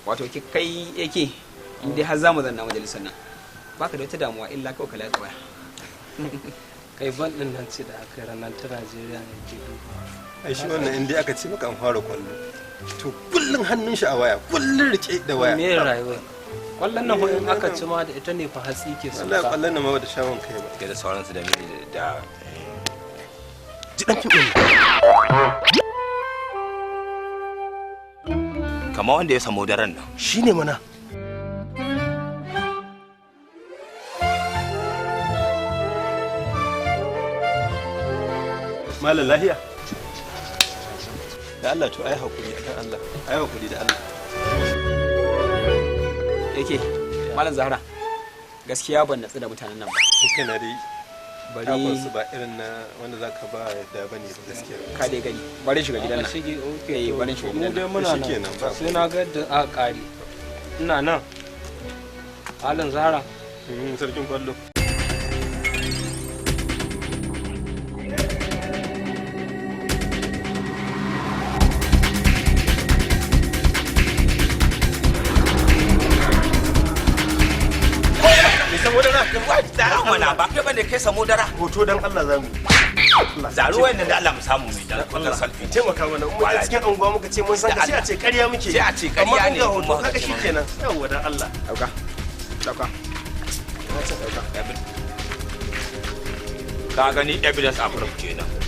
wato kai yake in dai har zamu zanna majalisar nan baka da wata damuwa illa kawai ka latsa waya. Kai ban din nan ce da aka ranar ta Najeriya ne ke duba. Ai shi wannan in dai aka ce maka an fara kwallo to kullun hannun shi a waya kullun rike da waya. Me rayuwa? Kwallon nan in aka ci ma da ita ne fa hatsi ke sauka. Wallahi kwallon nan ma da shawon kai ba. Ke da sauransu da da ji dan kiɗin. kamar wanda ya samu daren nan. Shine mana. Malam lahiya. Da Allah to ai hakuri dan Allah. Ai hakuri da Allah. Yake Malam Zahra gaskiya ban natsu da mutanen nan ba. To kana dai bari su ba irin na wanda zaka ba da bane gaskiya. Ka dai gani bari shiga gidan nan. Shige okay bari shiga gidan nan. Muna nan sai na ga da a kare. Ina nan. Malam Zahra. Sarkin kwallo. Zaro mana ba kai bane kai samu dara. Hoto dan Allah zamu. Zaro wayannan da Allah mu samu mai dan wannan salfi. Taimaka mana mu a cikin anguwa muka ce mun san ka sai a ce ƙarya muke. Sai a ce ƙarya ne. Amma hoto kaga shikenan. Yawwa dan Allah. Dauka. Dauka. Ka gani evidence a proof kenan.